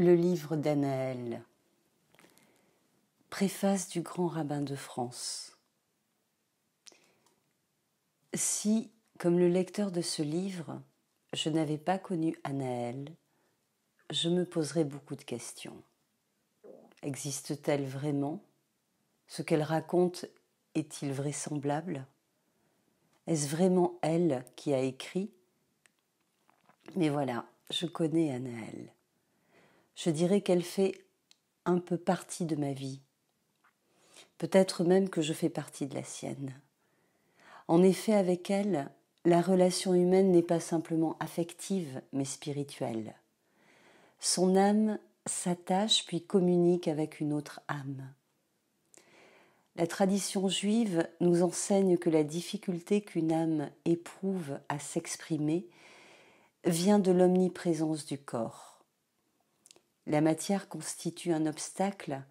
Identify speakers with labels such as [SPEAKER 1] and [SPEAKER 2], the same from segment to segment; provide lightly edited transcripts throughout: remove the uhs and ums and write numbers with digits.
[SPEAKER 1] Le livre d'Anaël. Préface du grand rabbin de France. Si, comme le lecteur de ce livre, je n'avais pas connu Anaël, je me poserais beaucoup de questions. Existe-t-elle vraiment? Ce qu'elle raconte est-il vraisemblable? Est-ce vraiment elle qui a écrit? Mais voilà, je connais Anaël. Je dirais qu'elle fait un peu partie de ma vie. Peut-être même que je fais partie de la sienne. En effet, avec elle, la relation humaine n'est pas simplement affective, mais spirituelle. Son âme s'attache puis communique avec une autre âme. La tradition juive nous enseigne que la difficulté qu'une âme éprouve à s'exprimer vient de l'omniprésence du corps. La matière constitue un obstacle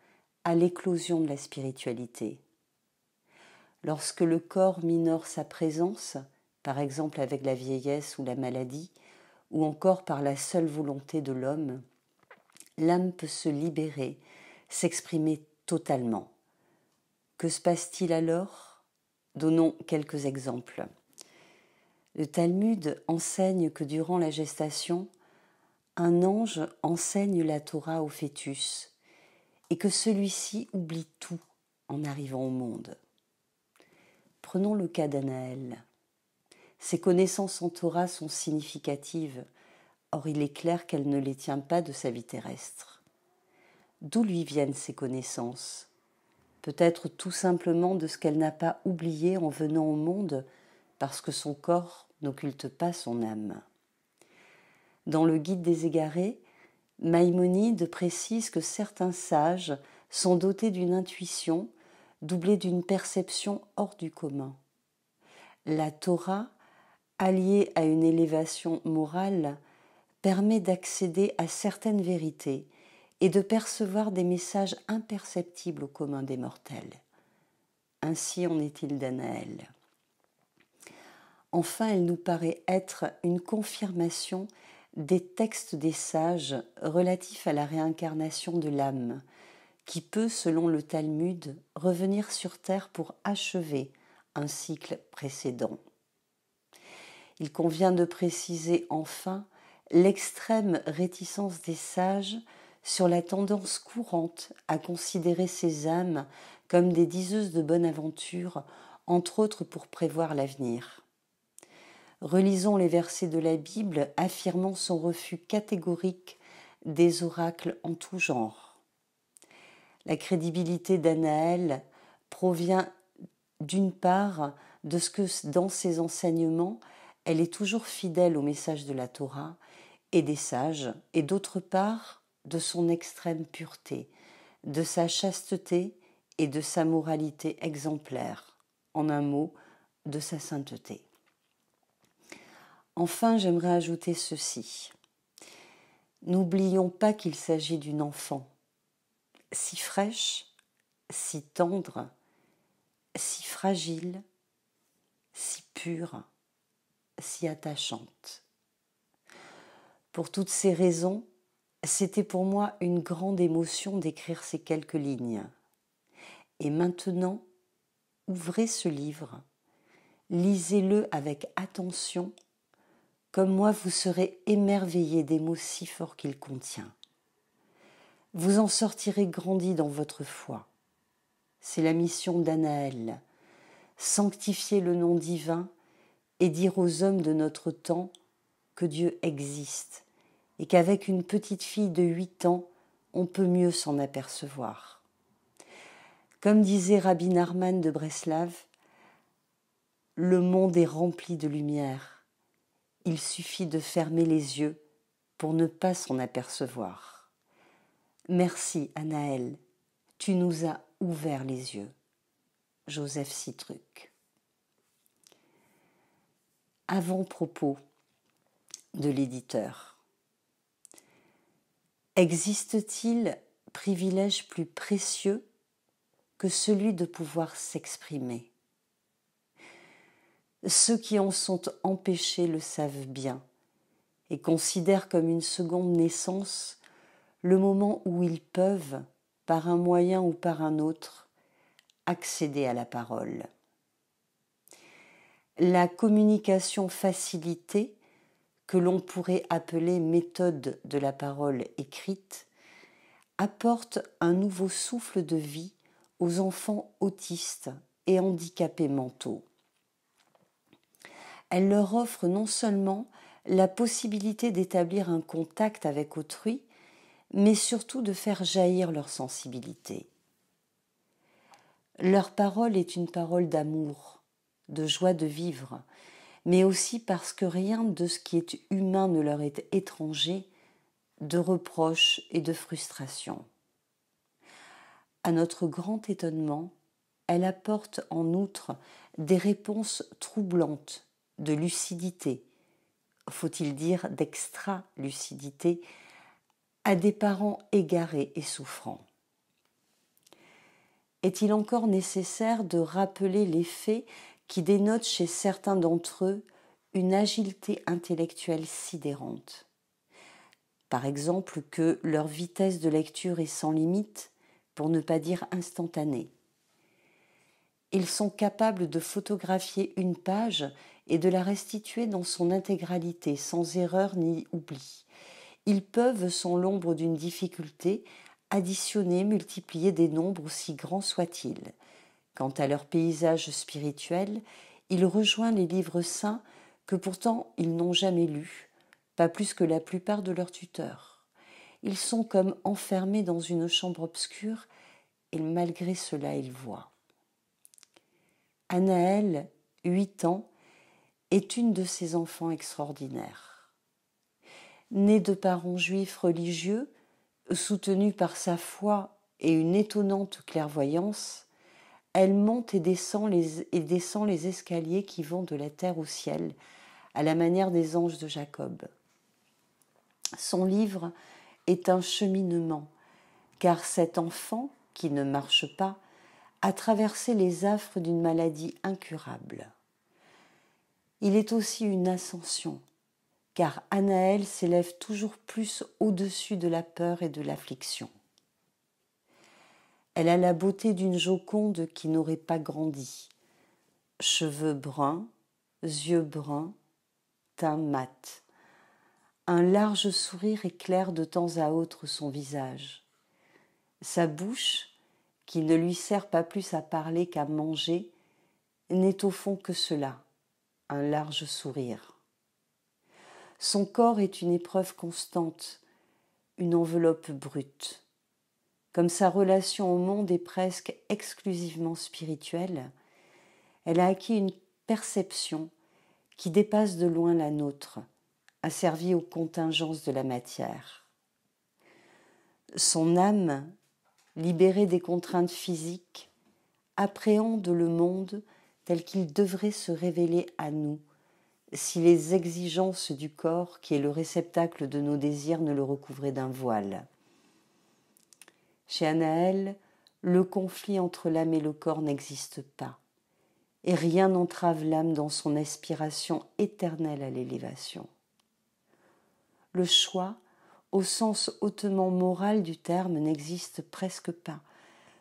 [SPEAKER 1] à l'éclosion de la spiritualité. Lorsque le corps minore sa présence, par exemple avec la vieillesse ou la maladie, ou encore par la seule volonté de l'homme, l'âme peut se libérer, s'exprimer totalement. Que se passe-t-il alors? Donnons quelques exemples. Le Talmud enseigne que durant la gestation, un ange enseigne la Torah au fœtus et que celui-ci oublie tout en arrivant au monde. Prenons le cas d'Anaël. Ses connaissances en Torah sont significatives, or il est clair qu'elle ne les tient pas de sa vie terrestre. D'où lui viennent ces connaissances? Peut-être tout simplement de ce qu'elle n'a pas oublié en venant au monde, parce que son corps n'occulte pas son âme. Dans le Guide des égarés, Maïmonide précise que certains sages sont dotés d'une intuition doublée d'une perception hors du commun. La Torah, alliée à une élévation morale, permet d'accéder à certaines vérités et de percevoir des messages imperceptibles au commun des mortels. Ainsi en est-il d'Anaël. Enfin, elle nous paraît être une confirmation des textes des sages relatifs à la réincarnation de l'âme, qui peut, selon le Talmud, revenir sur terre pour achever un cycle précédent. Il convient de préciser enfin l'extrême réticence des sages sur la tendance courante à considérer ces âmes comme des diseuses de bonne aventure, entre autres pour prévoir l'avenir. Relisons les versets de la Bible affirmant son refus catégorique des oracles en tout genre. La crédibilité d'Anaël provient d'une part de ce que dans ses enseignements, elle est toujours fidèle au message de la Torah et des sages, et d'autre part de son extrême pureté, de sa chasteté et de sa moralité exemplaire, en un mot, de sa sainteté. Enfin, j'aimerais ajouter ceci. N'oublions pas qu'il s'agit d'une enfant, si fraîche, si tendre, si fragile, si pure, si attachante. Pour toutes ces raisons, c'était pour moi une grande émotion d'écrire ces quelques lignes. Et maintenant, ouvrez ce livre, lisez-le avec attention. Comme moi, vous serez émerveillés des mots si forts qu'il contient. Vous en sortirez grandi dans votre foi. C'est la mission d'Anaël, sanctifier le nom divin et dire aux hommes de notre temps que Dieu existe et qu'avec une petite fille de 8 ans, on peut mieux s'en apercevoir. Comme disait Rabbi Nachman de Breslav, le monde est rempli de lumière. Il suffit de fermer les yeux pour ne pas s'en apercevoir. Merci Anaël, tu nous as ouvert les yeux. Joseph Citruc. Avant-propos de l'éditeur. Existe-t-il privilège plus précieux que celui de pouvoir s'exprimer? Ceux qui en sont empêchés le savent bien et considèrent comme une seconde naissance le moment où ils peuvent, par un moyen ou par un autre, accéder à la parole. La communication facilitée, que l'on pourrait appeler méthode de la parole écrite, apporte un nouveau souffle de vie aux enfants autistes et handicapés mentaux. Elle leur offre non seulement la possibilité d'établir un contact avec autrui, mais surtout de faire jaillir leur sensibilité. Leur parole est une parole d'amour, de joie de vivre, mais aussi parce que rien de ce qui est humain ne leur est étranger, de reproches et de frustration. À notre grand étonnement, elle apporte en outre des réponses troublantes, de lucidité, faut-il dire d'extra-lucidité, à des parents égarés et souffrants. Est-il encore nécessaire de rappeler les faits qui dénotent chez certains d'entre eux une agilité intellectuelle sidérante? Par exemple, que leur vitesse de lecture est sans limite, pour ne pas dire instantanée. Ils sont capables de photographier une page et de la restituer dans son intégralité, sans erreur ni oubli. Ils peuvent, sans l'ombre d'une difficulté, additionner, multiplier des nombres aussi grands soient-ils. Quant à leur paysage spirituel, il rejoint les livres saints que pourtant ils n'ont jamais lus, pas plus que la plupart de leurs tuteurs. Ils sont comme enfermés dans une chambre obscure et malgré cela ils voient. Anaël, 8 ans, est une de ces enfants extraordinaires. Née de parents juifs religieux, soutenue par sa foi et une étonnante clairvoyance, elle monte et descend les escaliers qui vont de la terre au ciel, à la manière des anges de Jacob. Son livre est un cheminement, car cet enfant, qui ne marche pas, a traversé les affres d'une maladie incurable. Il est aussi une ascension, car Anaël s'élève toujours plus au-dessus de la peur et de l'affliction. Elle a la beauté d'une Joconde qui n'aurait pas grandi. Cheveux bruns, yeux bruns, teint mat. Un large sourire éclaire de temps à autre son visage. Sa bouche, qui ne lui sert pas plus à parler qu'à manger, n'est au fond que cela, un large sourire. Son corps est une épreuve constante, une enveloppe brute. Comme sa relation au monde est presque exclusivement spirituelle, elle a acquis une perception qui dépasse de loin la nôtre, asservie aux contingences de la matière. Son âme, libérée des contraintes physiques, appréhende le monde tel qu'il devrait se révéler à nous, si les exigences du corps, qui est le réceptacle de nos désirs, ne le recouvraient d'un voile. Chez Anaël, le conflit entre l'âme et le corps n'existe pas, et rien n'entrave l'âme dans son aspiration éternelle à l'élévation. Le choix, au sens hautement moral du terme, n'existe presque pas,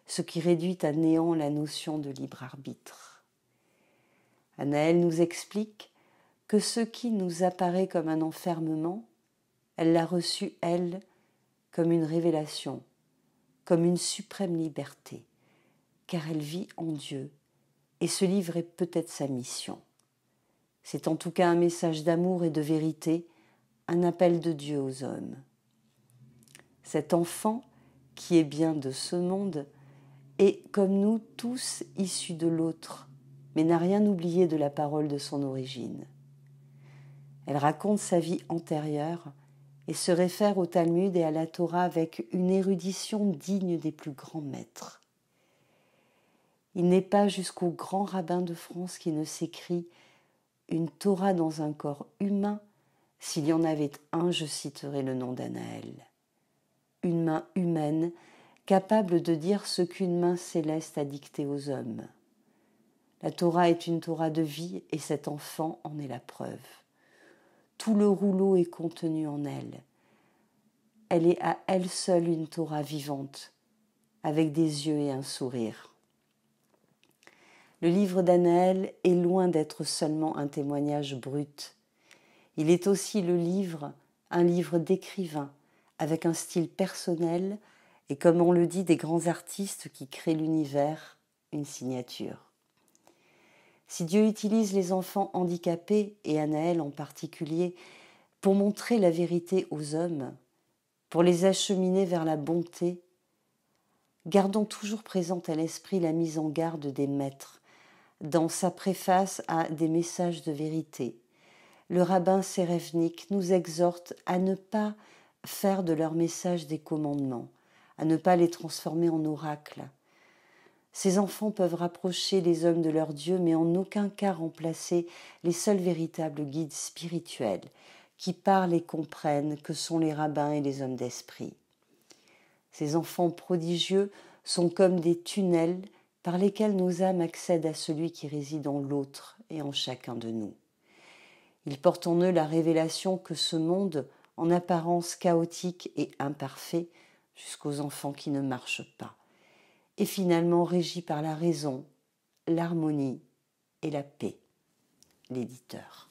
[SPEAKER 1] ce qui réduit à néant la notion de libre arbitre. Anaël nous explique que ce qui nous apparaît comme un enfermement, elle l'a reçu, elle, comme une révélation, comme une suprême liberté, car elle vit en Dieu, et ce livre est peut-être sa mission. C'est en tout cas un message d'amour et de vérité, un appel de Dieu aux hommes. Cet enfant, qui est bien de ce monde, est, comme nous tous, issu de l'autre, mais n'a rien oublié de la parole de son origine. Elle raconte sa vie antérieure et se réfère au Talmud et à la Torah avec une érudition digne des plus grands maîtres. Il n'est pas jusqu'au grand rabbin de France qui ne s'écrie « Une Torah dans un corps humain ». S'il y en avait un, je citerai le nom d'Anaël. Une main humaine capable de dire ce qu'une main céleste a dicté aux hommes. La Torah est une Torah de vie et cet enfant en est la preuve. Tout le rouleau est contenu en elle. elle est à elle seule une Torah vivante, avec des yeux et un sourire. Le livre d'Anaël est loin d'être seulement un témoignage brut. Il est aussi un livre d'écrivain, avec un style personnel et, comme on le dit, des grands artistes qui créent l'univers, une signature. Si Dieu utilise les enfants handicapés, et Anaël en particulier, pour montrer la vérité aux hommes, pour les acheminer vers la bonté, gardons toujours présente à l'esprit la mise en garde des maîtres, dans sa préface à des messages de vérité. Le rabbin Serevnik nous exhorte à ne pas faire de leurs messages des commandements, à ne pas les transformer en oracles. Ces enfants peuvent rapprocher les hommes de leur Dieu, mais en aucun cas remplacer les seuls véritables guides spirituels qui parlent et comprennent, que sont les rabbins et les hommes d'esprit. Ces enfants prodigieux sont comme des tunnels par lesquels nos âmes accèdent à celui qui réside en l'autre et en chacun de nous. Ils portent en eux la révélation que ce monde, en apparence chaotique et imparfait, jusqu'aux enfants qui ne marchent pas, est finalement régi par la raison, l'harmonie et la paix. L'éditeur.